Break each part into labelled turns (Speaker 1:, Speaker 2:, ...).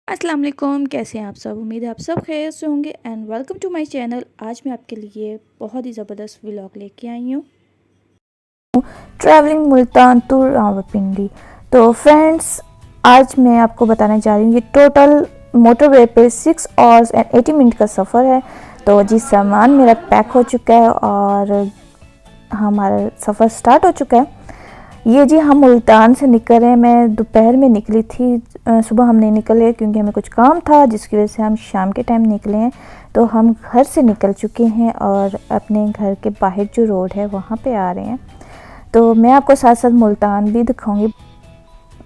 Speaker 1: अस्सलाम वालेकुम, कैसे हैं आप सब। उम्मीद है आप सब खैरियत से होंगे and welcome to my channel. आज मैं आपके लिए बहुत ही ज़बरदस्त व्लॉग लेके आई हूँ, ट्रैवलिंग मुल्तान टू रावलपिंडी। तो फ्रेंड्स, आज मैं आपको बताने जा रही हूँ, ये टोटल मोटरवे पे 6 आवर्स एंड 80 मिनट का सफ़र है। तो जी सामान मेरा पैक हो चुका है और हमारा सफ़र स्टार्ट हो चुका है। ये जी हम मुल्तान से निकल रहे हैं। मैं दोपहर में निकली थी, सुबह हम नहीं निकले क्योंकि हमें कुछ काम था जिसकी वजह से हम शाम के टाइम निकले हैं। तो हम घर से निकल चुके हैं और अपने घर के बाहर जो रोड है वहाँ पे आ रहे हैं। तो मैं आपको साथ साथ मुल्तान भी दिखाऊंगी,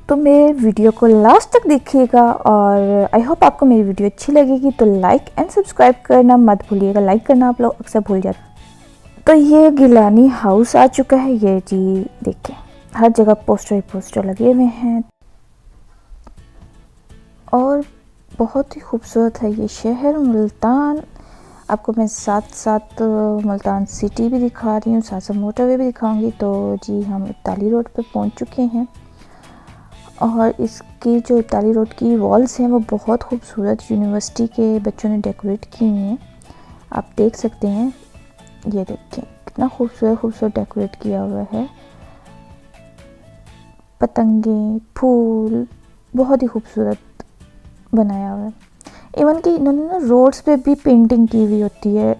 Speaker 1: तो मेरे वीडियो को लास्ट तक देखिएगा और आई होप आपको मेरी वीडियो अच्छी लगेगी। तो लाइक एंड सब्सक्राइब करना मत भूलिएगा, लाइक करना आप लोग अक्सर भूल जाते। तो ये गिलानी हाउस आ चुका है, ये जी देखिए हर जगह पोस्टर ही पोस्टर लगे हुए हैं और बहुत ही खूबसूरत है ये शहर मुल्तान। आपको मैं साथ साथ मुल्तान सिटी भी दिखा रही हूँ, साथ साथ मोटरवे भी दिखाऊंगी। तो जी हम इब्ताली रोड पे पहुँच चुके हैं और इसकी जो इब्ताली रोड की वॉल्स हैं वो बहुत खूबसूरत यूनिवर्सिटी के बच्चों ने डेकोरेट की हुई हैं, आप देख सकते हैं। ये देखें कितना खूबसूरत खूबसूरत डेकोरेट किया हुआ है, पतंगे, फूल, बहुत ही खूबसूरत बनाया हुआ है। इवन कि इन्होंने ना रोड्स पे भी पेंटिंग की हुई होती है।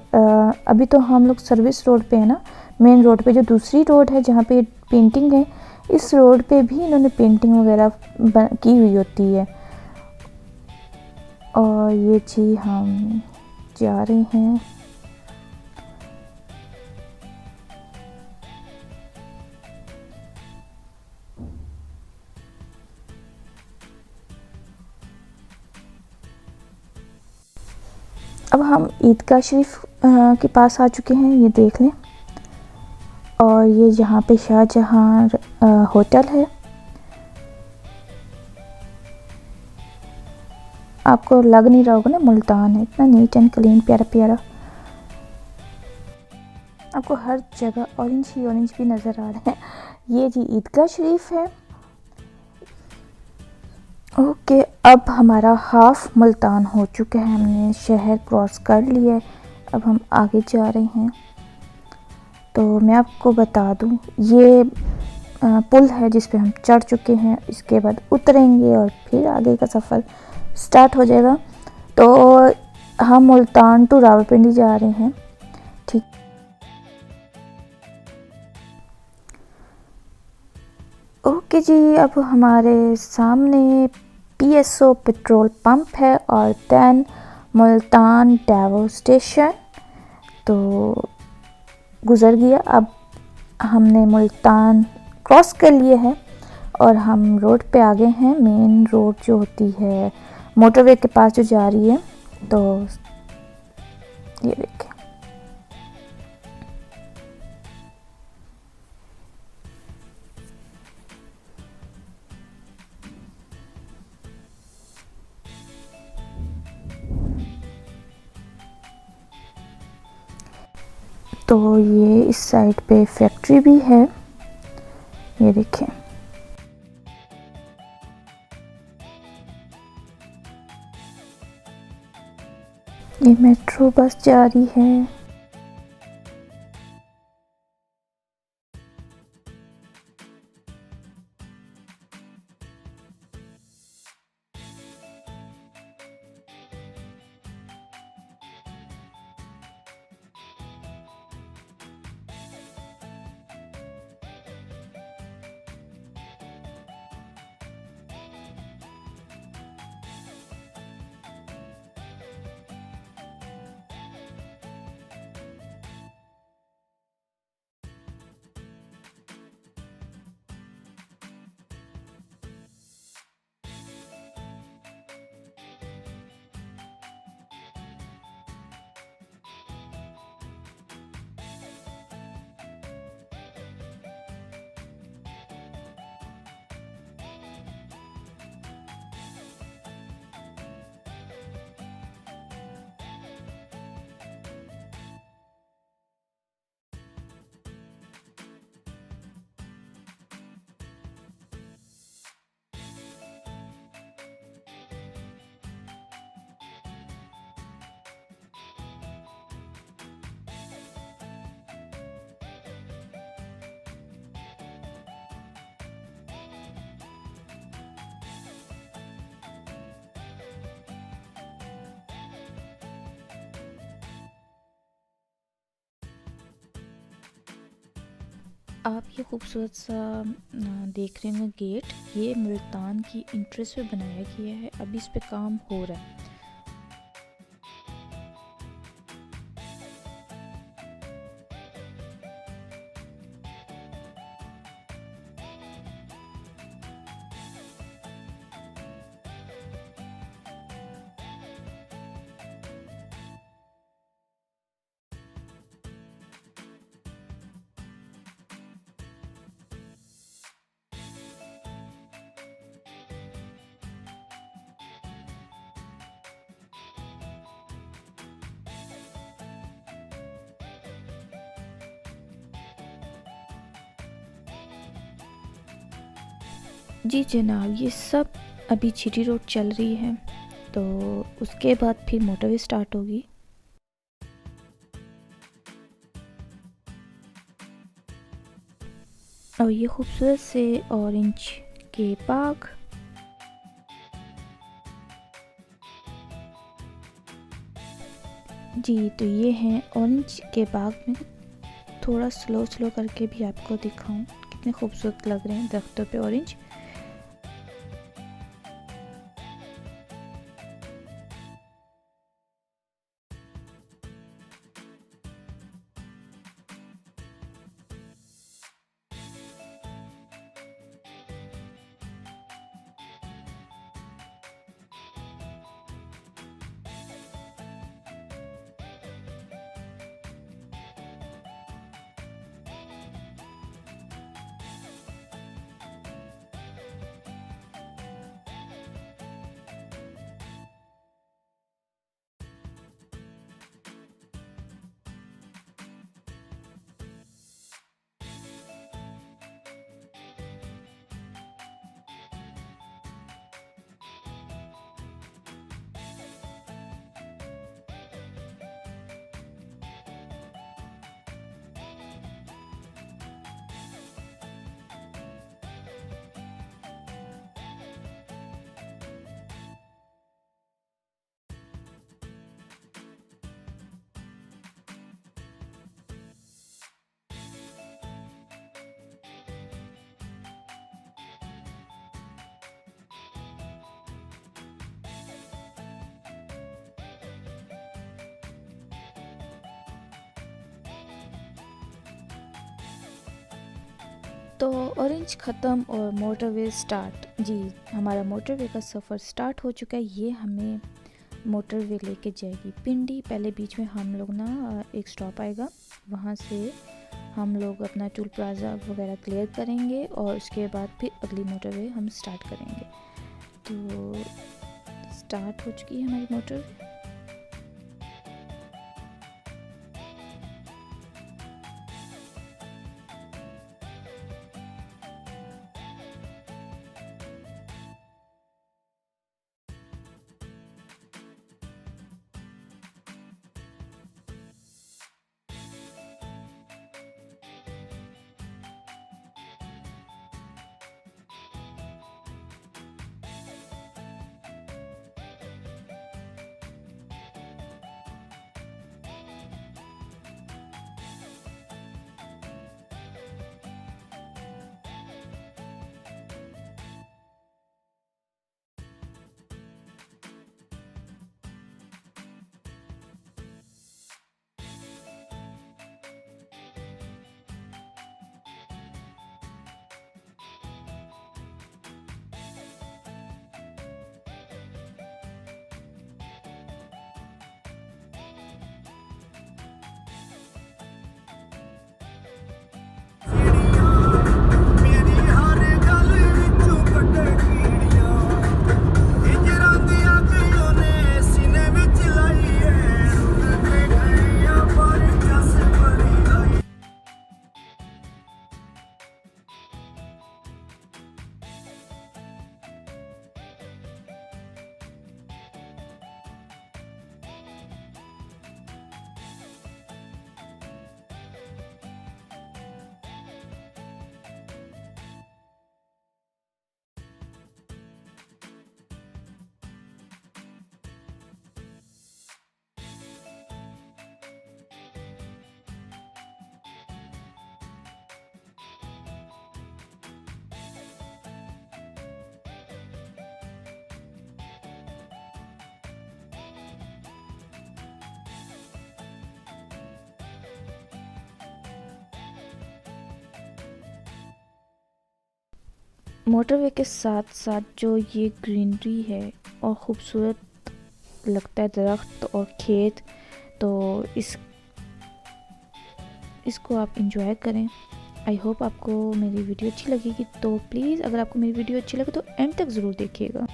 Speaker 1: अभी तो हम लोग सर्विस रोड पे है ना, मेन रोड पे। जो दूसरी रोड है जहाँ पे पेंटिंग है, इस रोड पे भी इन्होंने पेंटिंग वगैरह की हुई होती है। और ये जी हम जा रहे हैं। अब हम ईदगाह शरीफ के पास आ चुके हैं, ये देख लें। और ये यहाँ पे शाहजहां होटल है। आपको लग नहीं रहा होगा ना, मुल्तान है, इतना नीट एंड क्लीन, प्यारा प्यारा। आपको हर जगह ऑरेंज ही ऑरेंज भी नज़र आ रहे हैं। ये जी ईदगाह शरीफ है। ओके, अब हमारा हाफ मुल्तान हो चुका है, हमने शहर क्रॉस कर लिया है। अब हम आगे जा रहे हैं। तो मैं आपको बता दूं, ये पुल है जिस पे हम चढ़ चुके हैं। इसके बाद उतरेंगे और फिर आगे का सफ़र स्टार्ट हो जाएगा। तो हम मुल्तान टू रावलपिंडी जा रहे हैं, ठीक। ओके जी, अब हमारे सामने पीएसओ पेट्रोल पंप है और दैन मुल्तान डेवो स्टेशन तो गुज़र गया। अब हमने मुल्तान क्रॉस कर लिए है और हम रोड पे आ गए हैं, मेन रोड जो होती है मोटरवे के पास जो जा रही है। तो ये देखें, तो ये इस साइड पे फैक्ट्री भी है, ये देखें। ये मेट्रो बस जा रही है। आप ये खूबसूरत सा देख रहे होंगे गेट, ये मुल्तान की इंटरेस्ट पे बनाया गया है। अभी इस पे काम हो रहा है। जी जनाब, ये सब अभी जीटी रोड चल रही है, तो उसके बाद फिर मोटरवे स्टार्ट होगी। और ये खूबसूरत से ऑरेंज के बाग। जी तो ये हैं ऑरेंज के बाग में। थोड़ा स्लो स्लो करके भी आपको दिखाऊं कितने खूबसूरत लग रहे हैं दरख्तों पे ऑरेंज। तो ऑरेंज ख़त्म और मोटरवे स्टार्ट। जी हमारा मोटरवे का सफ़र स्टार्ट हो चुका है। ये हमें मोटरवे लेके जाएगी पिंडी। पहले बीच में हम लोग ना एक स्टॉप आएगा, वहाँ से हम लोग अपना टोल प्लाज़ा वगैरह क्लियर करेंगे और उसके बाद फिर अगली मोटरवे हम स्टार्ट करेंगे। तो स्टार्ट हो चुकी है हमारी मोटरवे। मोटरवे के साथ साथ जो ये ग्रीनरी है और ख़ूबसूरत लगता है दरख्त और खेत, तो इसको आप इंजॉय करें। आई होप आपको मेरी वीडियो अच्छी लगेगी, तो प्लीज़ अगर आपको मेरी वीडियो अच्छी लगे तो एंड तक ज़रूर देखिएगा।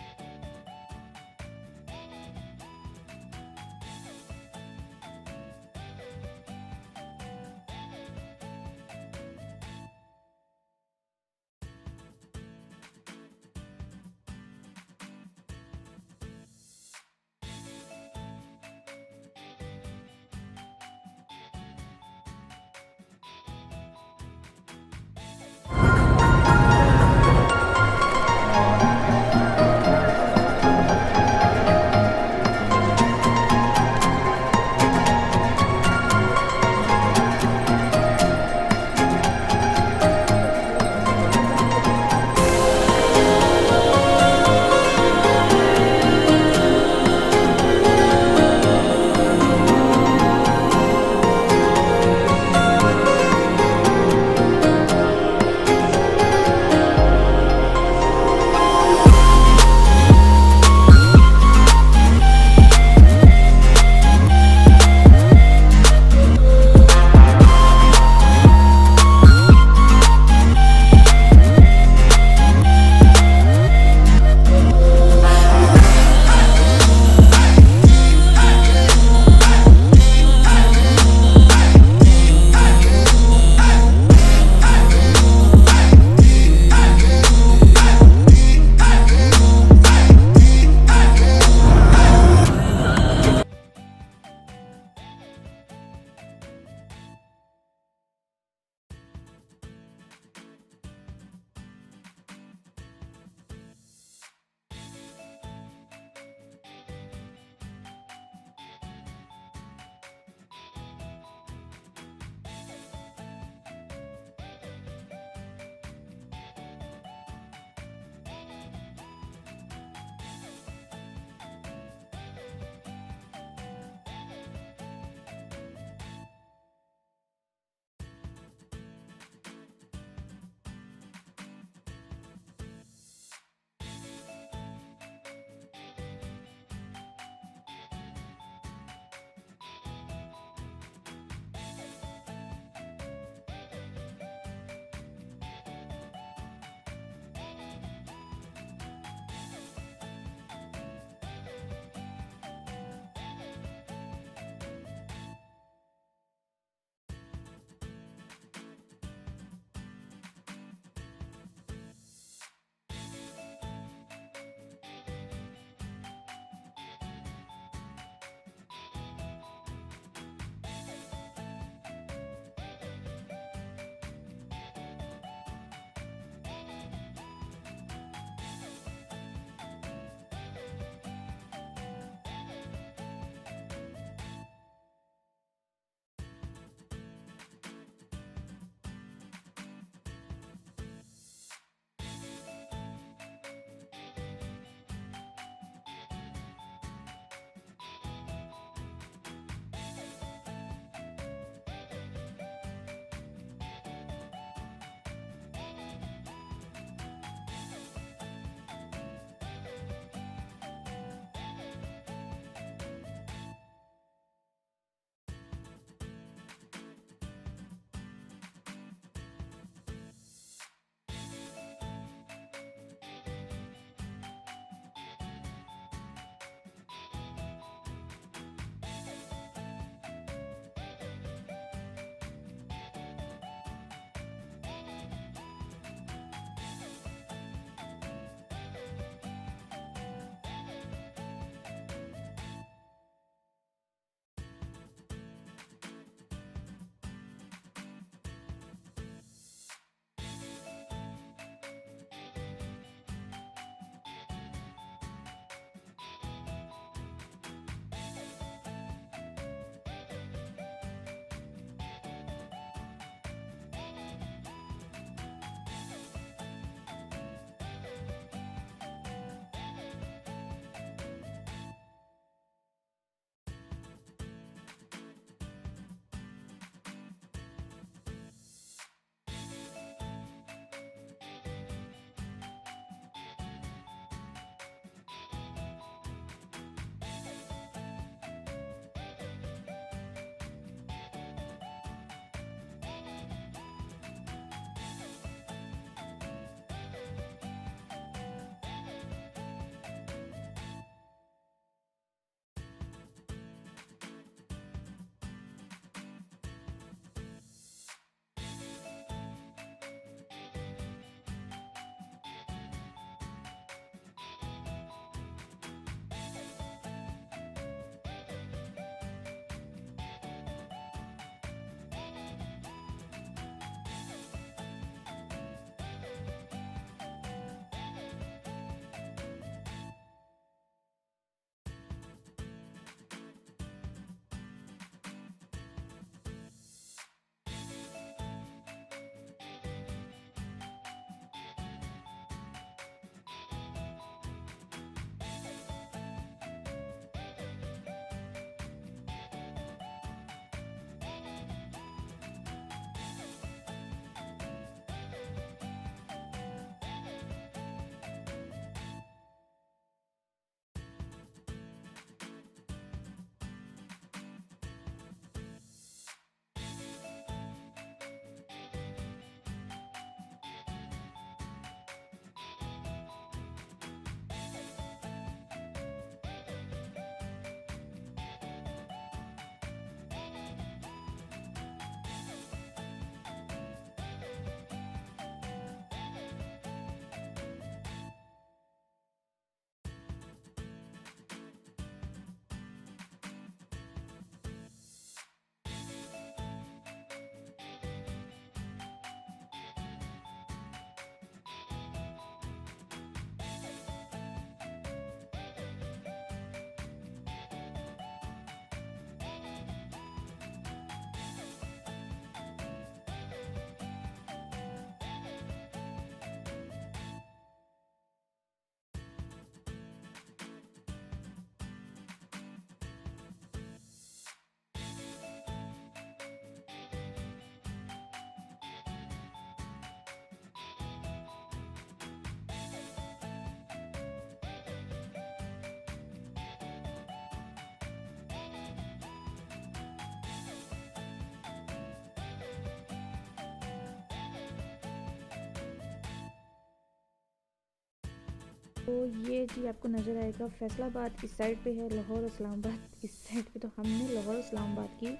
Speaker 1: तो ये जी आपको नज़र आएगा फैसलाबाद इस साइड पे है, लाहौर इस्लामाबाद इस साइड पे। तो हमने लाहौर इस्लामाबाद की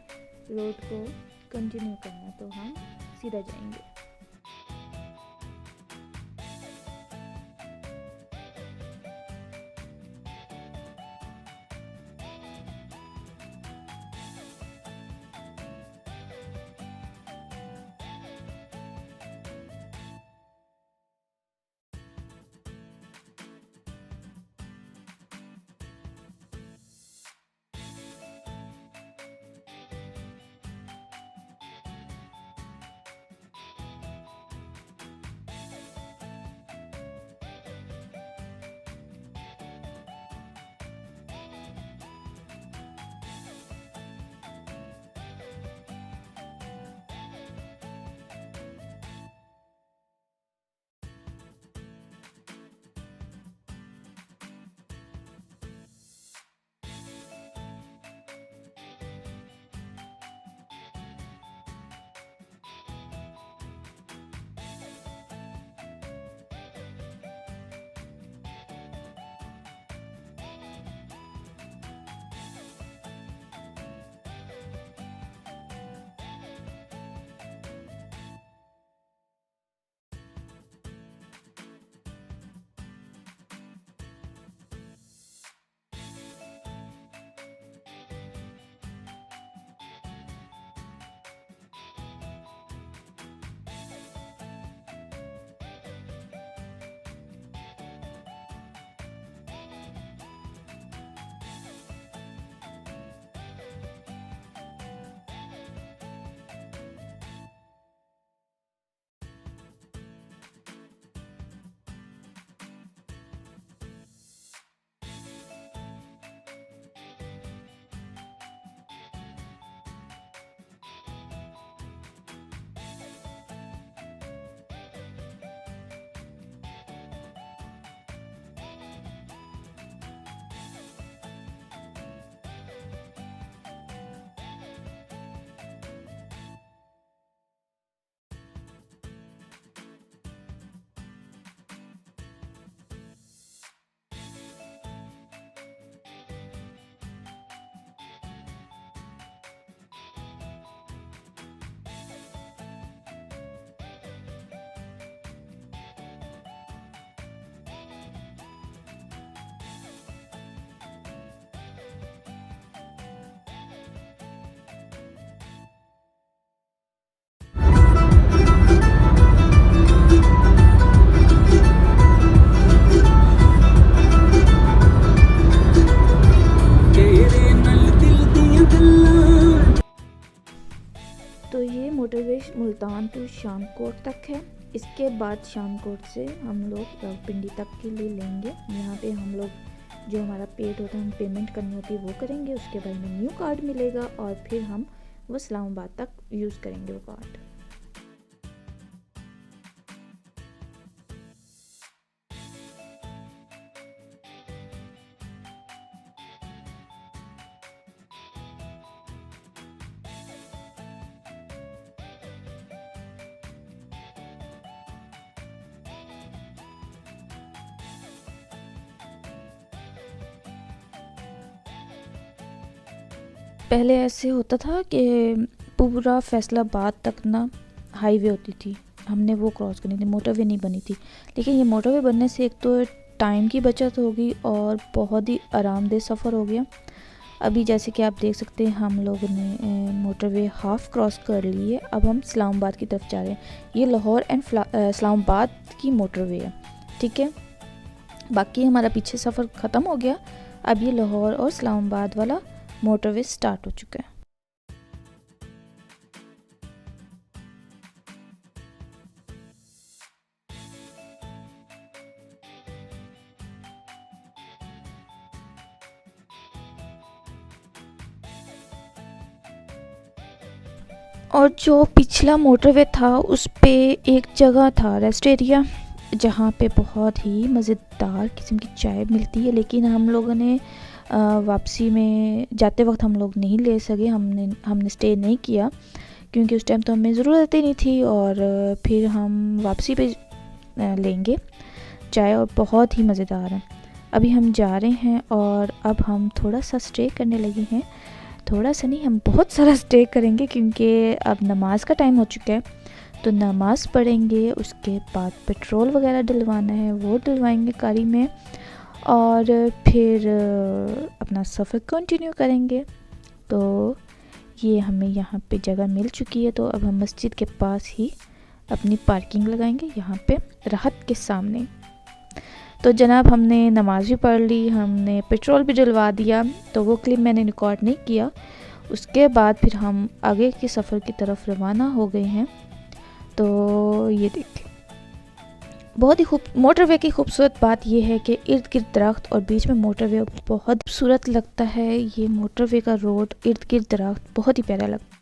Speaker 1: रोड को कंटिन्यू करना, तो हम सीधा जाएंगे। तो ये मोटरवे मुल्तान टू शामकोट तक है। इसके बाद शामकोट से हम लोग रावलपिंडी तक के लिए लेंगे। यहाँ पे हम लोग जो हमारा पेड होता है, हम पेमेंट करनी होती है वो करेंगे। उसके बाद हमें न्यू कार्ड मिलेगा और फिर हम वो इस्लामाबाद तक यूज़ करेंगे वो कार्ड। पहले ऐसे होता था कि पूरा फैसलाबाद तक ना हाईवे होती थी, हमने वो क्रॉस करनी थी, मोटरवे नहीं बनी थी। लेकिन ये मोटरवे बनने से एक तो टाइम की बचत होगी और बहुत ही आरामदेह सफ़र हो गया। अभी जैसे कि आप देख सकते हैं हम लोगों ने मोटरवे हाफ़ क्रॉस कर ली है। अब हम इस्लामाबाद की तरफ जा रहे हैं। ये लाहौर एंड इस्लामाबाद की मोटरवे है, ठीक है। बाकी हमारा पीछे सफ़र ख़त्म हो गया। अब ये लाहौर और इस्लामाबाद वाला मोटरवे स्टार्ट हो चुका है। और जो पिछला मोटरवे था उस पे एक जगह था रेस्ट एरिया, जहाँ पे बहुत ही मज़ेदार किस्म की चाय मिलती है। लेकिन हम लोगों ने वापसी में जाते वक्त हम लोग नहीं ले सके, हमने स्टे नहीं किया क्योंकि उस टाइम तो हमें ज़रूरत ही नहीं थी। और फिर हम वापसी पे लेंगे। चाय और बहुत ही मज़ेदार है। अभी हम जा रहे हैं और अब हम थोड़ा सा स्टे करने लगे हैं। थोड़ा सा नहीं, हम बहुत सारा स्टे करेंगे क्योंकि अब नमाज का टाइम हो चुका है। तो नमाज़ पढ़ेंगे, उसके बाद पेट्रोल वगैरह डलवाना है वो डलवाएंगे गाड़ी में, और फिर अपना सफ़र कंटिन्यू करेंगे। तो ये हमें यहाँ पे जगह मिल चुकी है, तो अब हम मस्जिद के पास ही अपनी पार्किंग लगाएंगे, यहाँ पे राहत के सामने। तो जनाब हमने नमाज भी पढ़ ली, हमने पेट्रोल भी डलवा दिया, तो वो क्लिप मैंने रिकॉर्ड नहीं किया। उसके बाद फिर हम आगे के सफ़र की तरफ रवाना हो गए हैं। तो ये देखिए, बहुत ही मोटरवे की खूबसूरत बात यह है कि इर्द गिर्द दरख्त और बीच में मोटरवे बहुत खूबसूरत लगता है। ये मोटरवे का रोड, इर्द गिर्द दरख्त, बहुत ही प्यारा लगता है।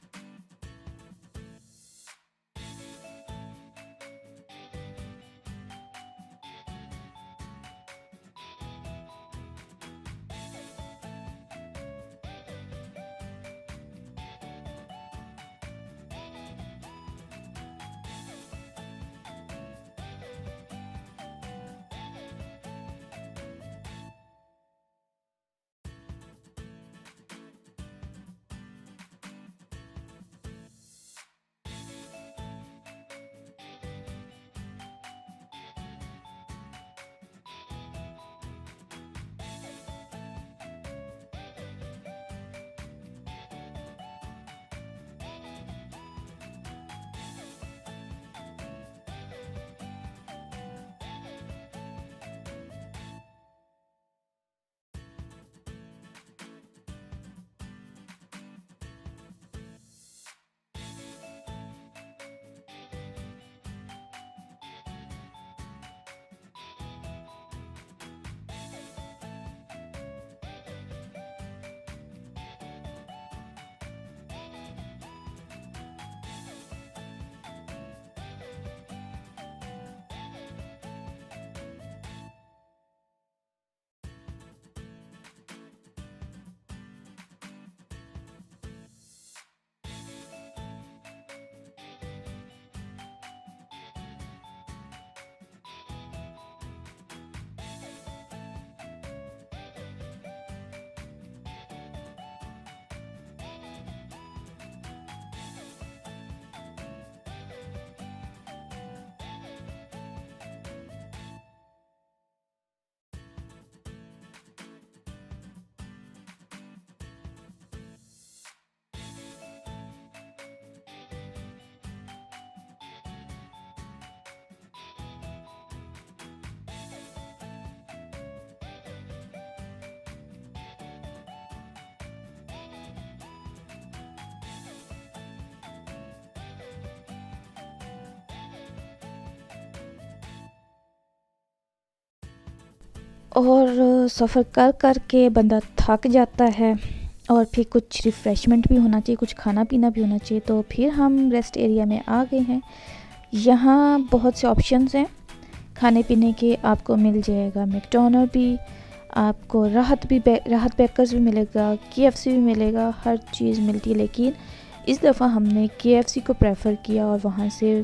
Speaker 1: और सफ़र कर कर के बंदा थक जाता है, और फिर कुछ रिफ़्रेशमेंट भी होना चाहिए, कुछ खाना पीना भी होना चाहिए। तो फिर हम रेस्ट एरिया में आ गए हैं। यहाँ बहुत से ऑप्शंस हैं खाने पीने के, आपको मिल जाएगा मैकडॉनल्ड भी, आपको राहत बेकर्स भी मिलेगा, KFC भी मिलेगा, हर चीज़ मिलती है। लेकिन इस दफ़ा हमने KFC को प्रेफर किया और वहाँ से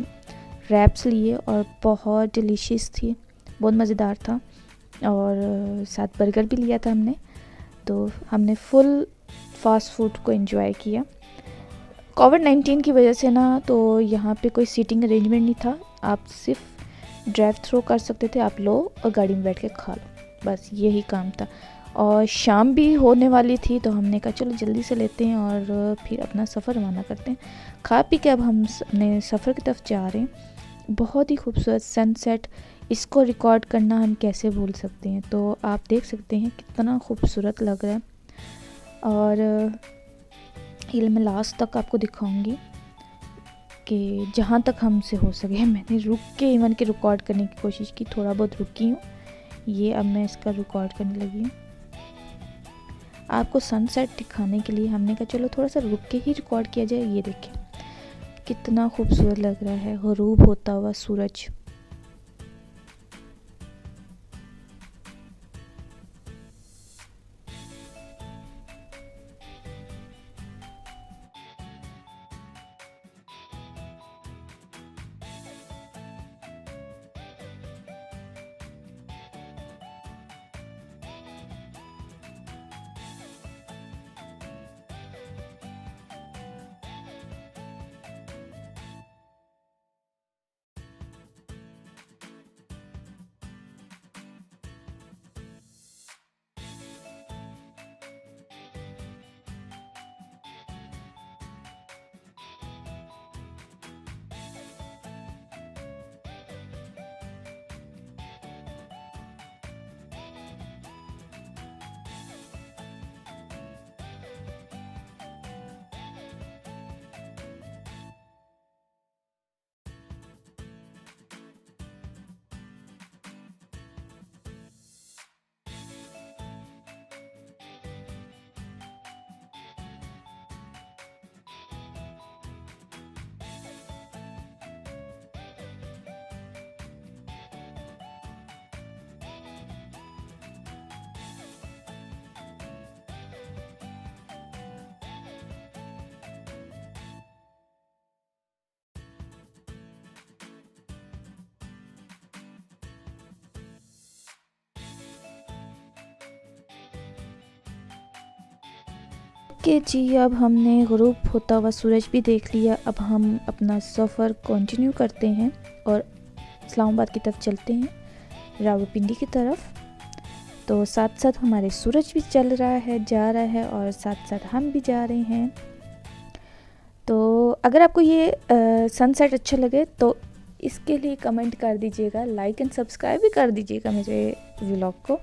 Speaker 1: रैप्स लिए और बहुत डिलीशियस थी, बहुत मज़ेदार था। और साथ बर्गर भी लिया था हमने। तो हमने फुल फास्ट फूड को एंजॉय किया। कोविड-19 की वजह से ना, तो यहाँ पे कोई सीटिंग अरेंजमेंट नहीं था, आप सिर्फ ड्राइव थ्रू कर सकते थे, आप लो और गाड़ी में बैठ के खा लो, बस यही काम था। और शाम भी होने वाली थी, तो हमने कहा चलो जल्दी से लेते हैं और फिर अपना सफ़र रवाना करते हैं। खा पी के अब हम अपने सफ़र की तरफ जा रहे हैं। बहुत ही खूबसूरत सनसेट, इसको रिकॉर्ड करना हम कैसे भूल सकते हैं। तो आप देख सकते हैं कितना खूबसूरत लग रहा है। और ये मैं लास्ट तक आपको दिखाऊंगी कि जहाँ तक हमसे हो सके। मैंने रुक के इवन के रिकॉर्ड करने की कोशिश की, थोड़ा बहुत रुकी हूँ। ये अब मैं इसका रिकॉर्ड करने लगी हूँ। आपको सनसेट दिखाने के लिए हमने कहा चलो थोड़ा सा रुक के ही रिकॉर्ड किया जाए। ये देखें कितना खूबसूरत लग रहा है ग़ुरूब होता हुआ सूरज। ओके जी, अब हमने ग़ुरूब होता हुआ सूरज भी देख लिया। अब हम अपना सफ़र कंटिन्यू करते हैं और इस्लामाबाद की तरफ चलते हैं, रावलपिंडी की तरफ। तो साथ साथ हमारे सूरज भी चल रहा है, जा रहा है, और साथ साथ हम भी जा रहे हैं। तो अगर आपको ये सनसेट अच्छा लगे तो इसके लिए कमेंट कर दीजिएगा, लाइक एंड सब्सक्राइब भी कर दीजिएगा मेरे व्लॉग को।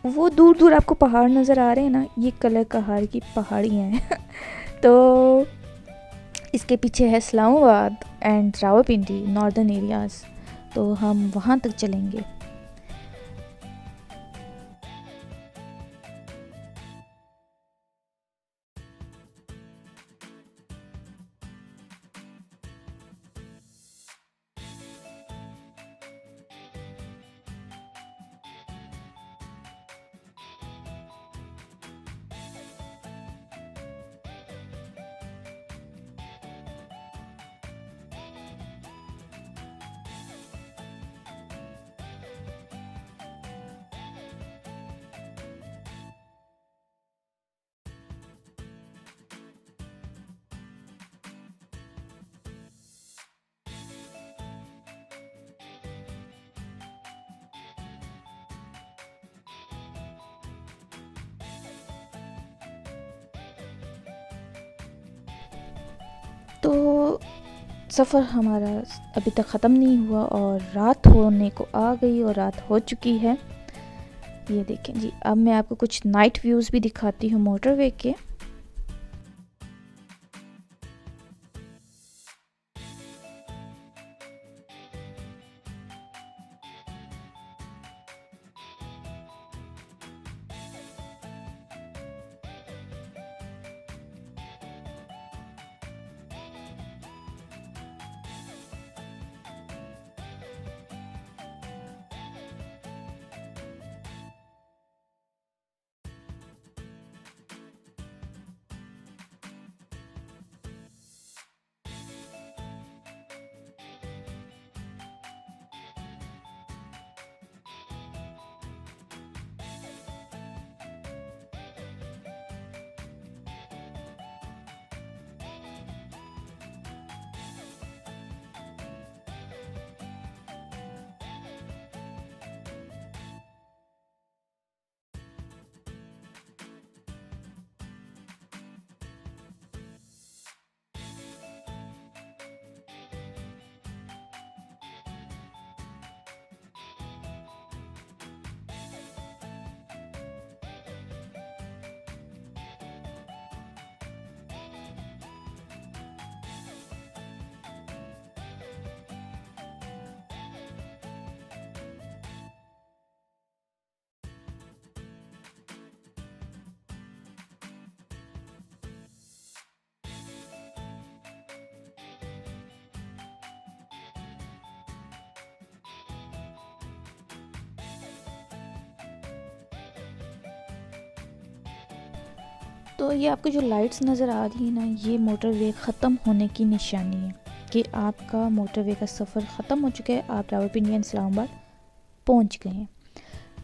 Speaker 1: वो दूर दूर आपको पहाड़ नज़र आ रहे हैं ना, ये कलर कहार की पहाड़ियाँ हैं तो इसके पीछे है Islamabad and Rawalpindi northern areas, तो हम वहाँ तक चलेंगे। तो सफ़र हमारा अभी तक ख़त्म नहीं हुआ और रात होने को आ गई और रात हो चुकी है। ये देखें जी, अब मैं आपको कुछ नाइट व्यूज़ भी दिखाती हूँ मोटरवे के। तो ये आपको जो लाइट्स नज़र आ रही है ना, ये मोटरवे ख़त्म होने की निशानी है कि आपका मोटरवे का सफ़र ख़त्म हो चुका है, आप रावलपिंडी एंड इस्लामाबाद पहुंच गए हैं।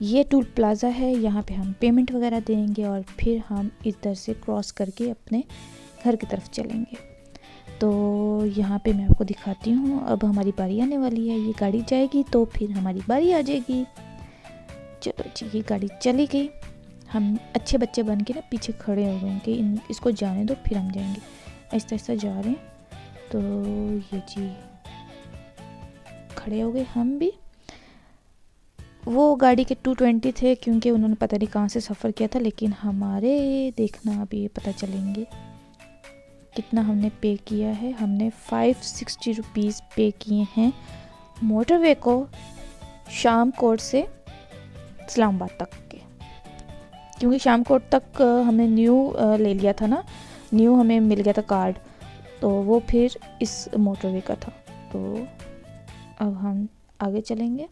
Speaker 1: ये टोल प्लाज़ा है, यहाँ पे हम पेमेंट वगैरह देंगे और फिर हम इधर से क्रॉस करके अपने घर की तरफ चलेंगे। तो यहाँ पे मैं आपको दिखाती हूँ, अब हमारी बारी आने वाली है, ये गाड़ी जाएगी तो फिर हमारी बारी आ जाएगी। चलो जी, ये गाड़ी चली गई। हम अच्छे बच्चे बन के ना पीछे खड़े हो गए कि इसको जाने दो फिर हम जाएंगे। ऐसा ऐसा जा रहे हैं, तो ये जी खड़े हो गए हम भी। वो गाड़ी के 220 थे क्योंकि उन्होंने पता नहीं कहाँ से सफ़र किया था, लेकिन हमारे देखना अभी पता चलेंगे कितना हमने पे किया है। हमने 560 रुपीज़ पे किए हैं मोटरवे को, शाम कोट से इस्लामाबाद तक के, क्योंकि शाम कोट तक हमने न्यू ले लिया था ना, न्यू हमें मिल गया था कार्ड, तो वो फिर इस मोटरवे का था। तो अब हम आगे चलेंगे।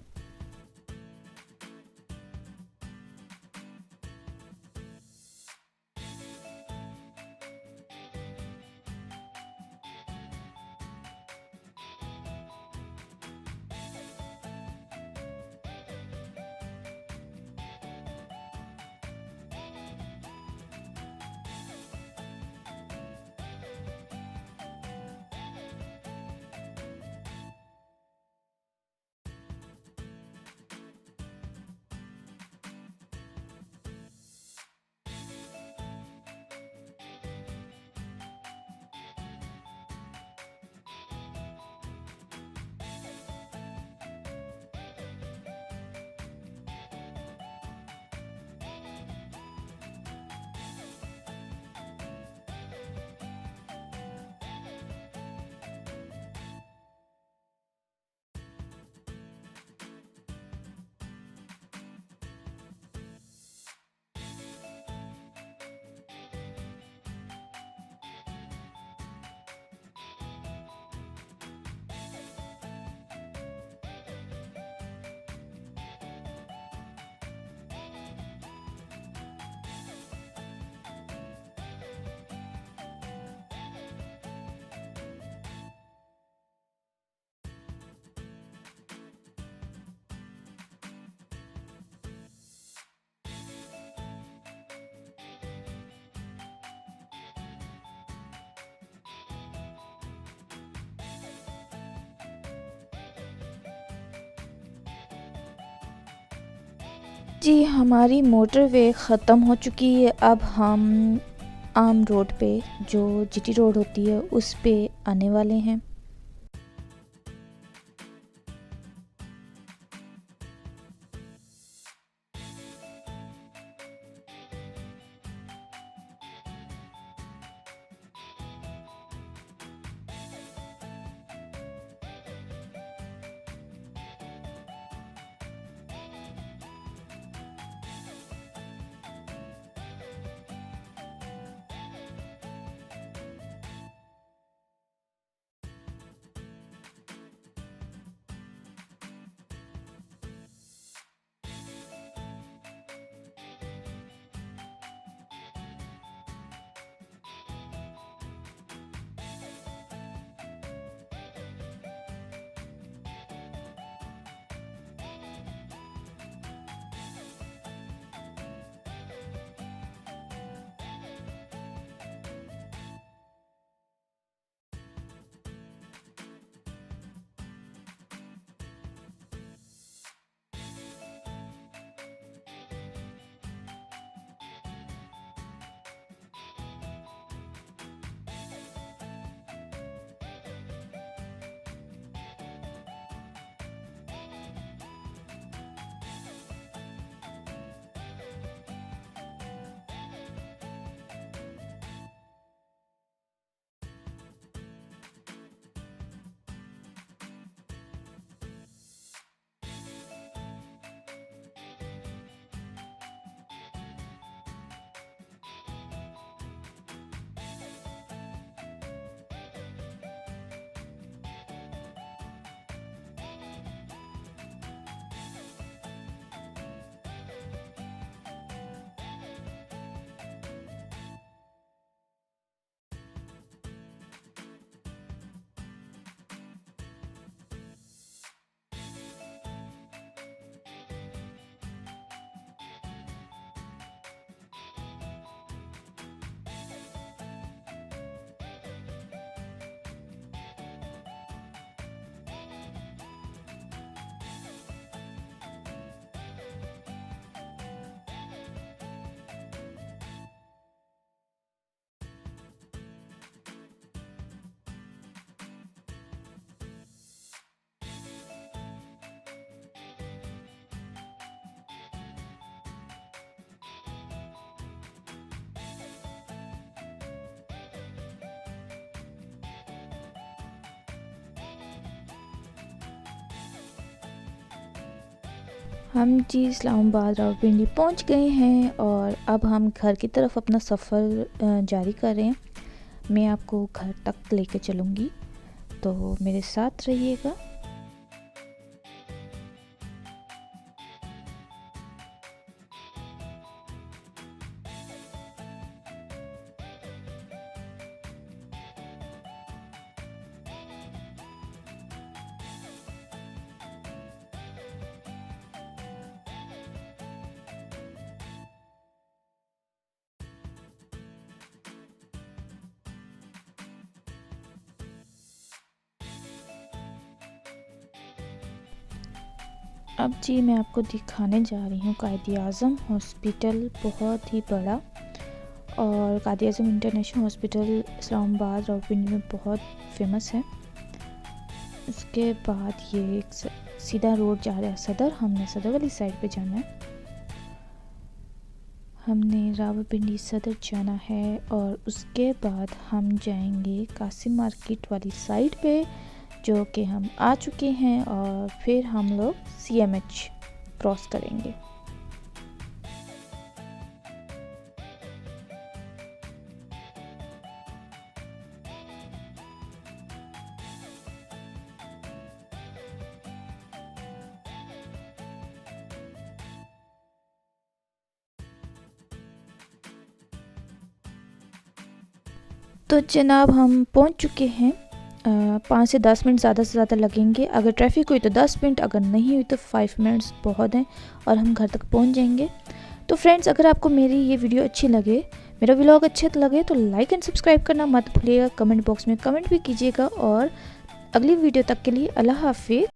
Speaker 1: जी हमारी मोटरवे ख़त्म हो चुकी है। अब हम आम रोड पे जो जीटी रोड होती है उस पे आने वाले हैं। हम जी इस्लामाबाद रावलपिंडी पहुंच गए हैं और अब हम घर की तरफ अपना सफ़र जारी कर रहे हैं। मैं आपको घर तक लेके चलूँगी, तो मेरे साथ रहिएगा। अब जी मैं आपको दिखाने जा रही हूँ कायद-ए-आज़म हॉस्पिटल, बहुत ही बड़ा, और कायद-ए-आज़म इंटरनेशनल हॉस्पिटल इस्लामाबाद रावलपिंडी में बहुत फेमस है। उसके बाद ये एक सीधा रोड जा रहा है सदर। हमने सदर वाली साइड पे जाना है। हमने रावलपिंडी सदर जाना है और उसके बाद हम जाएंगे कासिम मार्केट वाली साइड पे, जो कि हम आ चुके हैं, और फिर हम लोग CMH क्रॉस करेंगे। तो जनाब हम पहुंच चुके हैं। 5 से 10 मिनट ज़्यादा से ज़्यादा लगेंगे। अगर ट्रैफिक हुई तो 10 मिनट, अगर नहीं हुई तो 5 मिनट्स बहुत हैं और हम घर तक पहुंच जाएंगे। तो फ्रेंड्स, अगर आपको मेरी ये वीडियो अच्छी लगे, मेरा व्लॉग अच्छे लगे, तो लाइक एंड सब्सक्राइब करना मत भूलिएगा। कमेंट बॉक्स में कमेंट भी कीजिएगा, और अगली वीडियो तक के लिए अल्लाह हाफिज़।